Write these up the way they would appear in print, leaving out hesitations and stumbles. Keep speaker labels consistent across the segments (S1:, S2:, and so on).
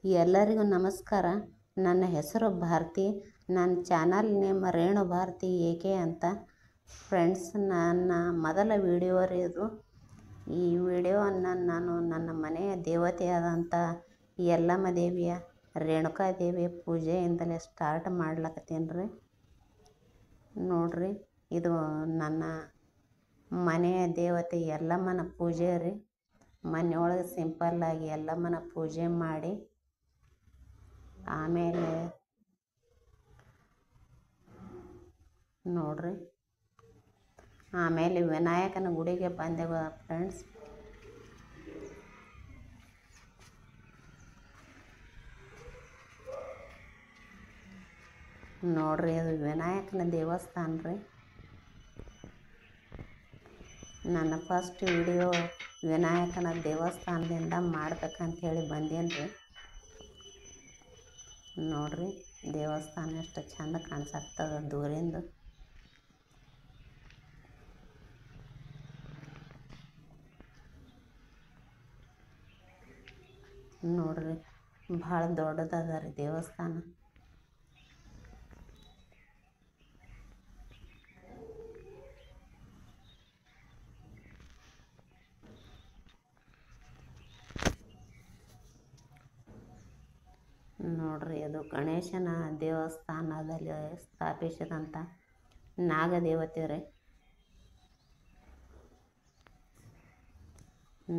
S1: ಎಲ್ಲರಿಗೂ ನಮಸ್ಕಾರ. ನನ್ನ ಹೆಸರು ಭಾರತಿ. ನನ್ನ ಚಾನಲ್ ನೇಮ್ ರೇಣು ಭಾರತಿ ಏಕೆ ಅಂತ. ಫ್ರೆಂಡ್ಸ್, ನನ್ನ ಮೊದಲ ವಿಡಿಯೋ ಇದು. ಈ ವಿಡಿಯೋವನ್ನು ನಾನು ನನ್ನ ಮನೆಯ ದೇವತೆಯಾದಂಥ ಯಲ್ಲಮ್ಮ ದೇವಿಯ ರೇಣುಕಾದೇವಿಯ ಪೂಜೆಯಿಂದಲೇ ಸ್ಟಾರ್ಟ್ ಮಾಡ್ಲಕತ್ತೀನಿ ರೀ. ನೋಡ್ರಿ, ಇದು ನನ್ನ ಮನೆಯ ದೇವತೆ ಯಲ್ಲಮ್ಮನ ಪೂಜೆ ರೀ. ಮನೆಯೊಳಗೆ ಸಿಂಪಲ್ಲಾಗಿ ಯಲ್ಲಮ್ಮನ ಪೂಜೆ ಮಾಡಿ ಆಮೇಲೆ ನೋಡ್ರಿ, ಆಮೇಲೆ ವಿನಾಯಕನ ಗುಡಿಗೆ ಬಂದೆವು ಫ್ರೆಂಡ್ಸ್. ನೋಡ್ರಿ, ಅದು ವಿನಾಯಕನ ದೇವಸ್ಥಾನ ರೀ. ನನ್ನ ಫಸ್ಟ್ ವಿಡಿಯೋ ವಿನಾಯಕನ ದೇವಸ್ಥಾನದಿಂದ ಮಾಡ್ಬೇಕಂತ ಹೇಳಿ ಬಂದೇನು ರೀ. ನೋಡ್ರಿ, ದೇವಸ್ಥಾನ ಎಷ್ಟು ಚಂದ ಕಾಣಿಸತ್ತದ ದೂರಿಂದ. ನೋಡ್ರಿ, ಭಾಳ ದೊಡ್ಡದದ ರೀ ದೇವಸ್ಥಾನ. ನೋಡ್ರಿ, ಅದು ಗಣೇಶನ ದೇವಸ್ಥಾನದಲ್ಲಿ ಸ್ಥಾಪಿಸಿದಂಥ ನಾಗದೇವತೆ ರೀ.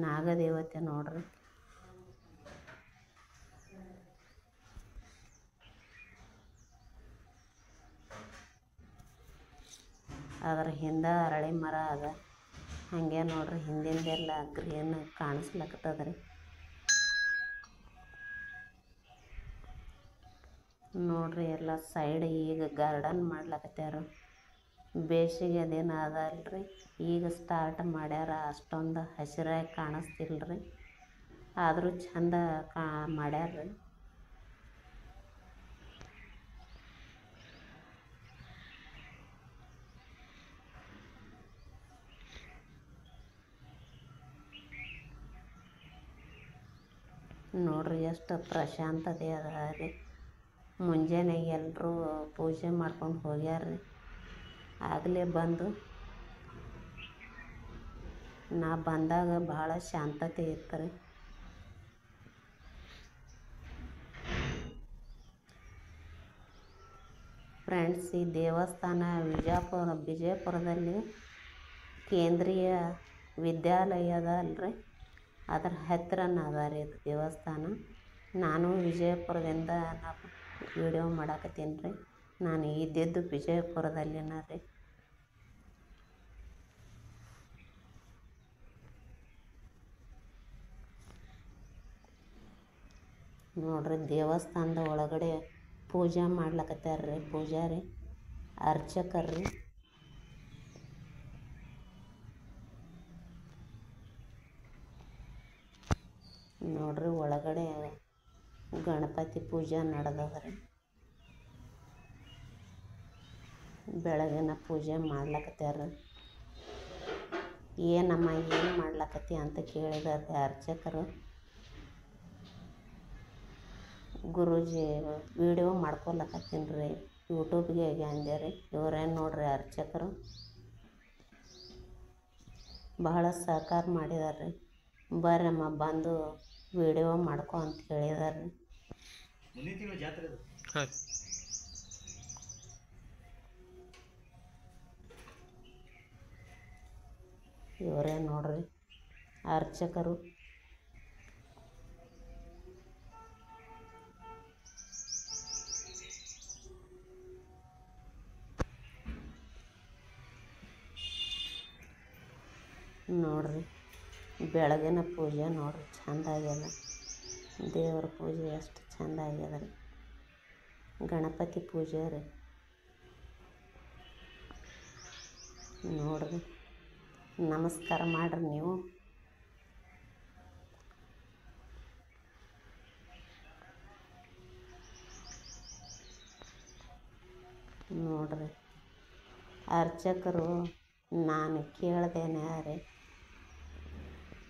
S1: ನಾಗದೇವತೆ ನೋಡ್ರಿ. ಅದರ ಹಿಂದೆ ಅರಳಿ ಮರ ಅದ. ಹಾಗೆ ನೋಡ್ರಿ, ಹಿಂದಿಂದೆಲ್ಲ ಗ್ರೀನ್ ಕಾಣಿಸ್ಲಕ್ಕತ್ತದ ರೀ. ನೋಡ್ರಿ, ಎಲ್ಲ ಸೈಡ್ ಈಗ ಗಾರ್ಡನ್ ಮಾಡ್ಲಕತ್ಯಾರ. ಬೇಸಿಗೆ ದಿನ ಅದಲ್ರಿ, ಈಗ ಸ್ಟಾರ್ಟ್ ಮಾಡ್ಯಾರ. ಅಷ್ಟೊಂದು ಹಸಿರಾಗಿ ಕಾಣಿಸ್ತಿಲ್ರಿ, ಆದರೂ ಚಂದ ಮಾಡ್ಯಾರ. ನೋಡ್ರಿ, ಎಷ್ಟು ಪ್ರಶಾಂತತೆ ಅದ ರೀ. ಮುಂಜಾನೆ ಎಲ್ಲರೂ ಪೂಜೆ ಮಾಡ್ಕೊಂಡು ಹೋಗ್ಯಾರ್ರಿ. ಆಗಲೇ ಬಂದು ನಾ ಬಂದಾಗ ಭಾಳ ಶಾಂತತೆ ಇತ್ತು ರೀ. ಫ್ರೆಂಡ್ಸ್, ಈ ದೇವಸ್ಥಾನ ವಿಜಯಪುರದಲ್ಲಿ ಕೇಂದ್ರೀಯ ವಿದ್ಯಾಲಯ ಅದ ಅಲ್ರಿ, ಅದರ ಹತ್ತಿರನ ಅದ ರೀ ಇದು ದೇವಸ್ಥಾನ. ನಾನು ವಿಜಯಪುರದಿಂದ ವಿಡಿಯೋ ಮಾಡಾಕತ್ತೀನಿ ರೀ. ನಾನು ಇದ್ದಿದ್ದು ವಿಜಯಪುರದಲ್ಲಿನ ರೀ. ನೋಡ್ರಿ, ದೇವಸ್ಥಾನದ ಒಳಗಡೆ ಪೂಜೆ ಮಾಡ್ಲಕತ್ಯಾರ್ರಿ ಪೂಜಾರಿ, ಅರ್ಚಕರ್ರಿ. ನೋಡ್ರಿ, ಒಳಗಡೆ ಗಣಪತಿ ಪೂಜೆ ನಡೆದದ್ರಿ. ಬೆಳಗಿನ ಪೂಜೆ ಮಾಡ್ಲಕತ್ಯಾರ. ಏನಮ್ಮ ಏನು ಮಾಡ್ಲಕತ್ತಿ ಅಂತ ಕೇಳಿದಾರೆ ಅರ್ಚಕರು. ಗುರೂಜಿ ವಿಡಿಯೋ ಮಾಡ್ಕೊಲಕತ್ತೀನಿ ರೀ, ಯೂಟ್ಯೂಬ್ಗೆ ಅಂದೆ ರೀ. ಇವ್ರೇನು ನೋಡ್ರಿ ಅರ್ಚಕರು ಬಹಳ ಸಹಕಾರ ಮಾಡಿದಾರೆ. ಬರ್ರಮ್ಮ ಬಂದು ವಿಡಿಯೋ ಮಾಡ್ಕೊ ಅಂತ ಹೇಳಿದಾರೆ. ಇವರೇ ನೋಡ್ರಿ ಅರ್ಚಕರು. ನೋಡ್ರಿ, ಬೆಳಗಿನ ಪೂಜೆ ನೋಡ್ರಿ ಚಂದ ಆಗ್ಯದ. ದೇವರ ಪೂಜೆ ಎಷ್ಟು ಚಂದ ಆಗ್ಯದ ರೀ. ಗಣಪತಿ ಪೂಜೆ ರೀ. ನೋಡ್ರಿ, ನಮಸ್ಕಾರ ಮಾಡ್ರಿ ನೀವು. ನೋಡ್ರಿ, ಅರ್ಚಕರು ನಾನು ಕೇಳ್ದೇನೆ ರೀ,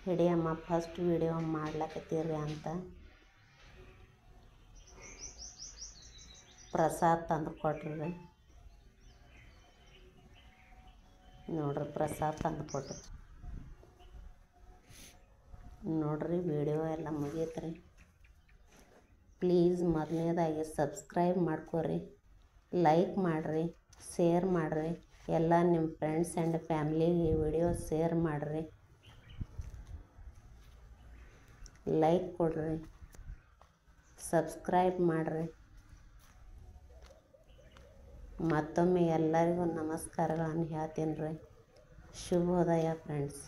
S1: ಹಿಡಿಯಮ್ಮ ಫಸ್ಟ್ ವಿಡಿಯೋ ಮಾಡ್ಲಕತ್ತೀರಿ ಅಂತ. ಪ್ರಸಾದ ತಂದು ಕೊಟ್ರಿ. ನೋಡ್ರಿ ಪ್ರಸಾದ ತಂದು ಕೊಟ್ರಿ. ನೋಡ್ರಿ ವಿಡಿಯೋ ಎಲ್ಲ ಮುಗೀತ್ರಿ. ಪ್ಲೀಸ್ ಮೊದಲನೇದಾಗಿ ಸಬ್ಸ್ಕ್ರೈಬ್ ಮಾಡ್ಕೊರಿ, ಲೈಕ್ ಮಾಡಿರಿ, ಶೇರ್ ಮಾಡಿರಿ. ಎಲ್ಲ ನಿಮ್ಮ ಫ್ರೆಂಡ್ಸ್ ಆ್ಯಂಡ್ ಫ್ಯಾಮ್ಲಿಗೆ ಈ ವಿಡಿಯೋ ಶೇರ್ ಮಾಡಿರಿ, ಲೈಕ್ ಕೊಡ್ರಿ, ಸಬ್ಸ್ಕ್ರೈಬ್ ಮಾಡಿರಿ. ಮತ್ತೊಮ್ಮೆ ಎಲ್ಲರಿಗೂ ನಮಸ್ಕಾರಗಳನ್ನು ಹೇಳ್ತೀನಿ ರೀ. ಶುಭೋದಯ ಫ್ರೆಂಡ್ಸ್.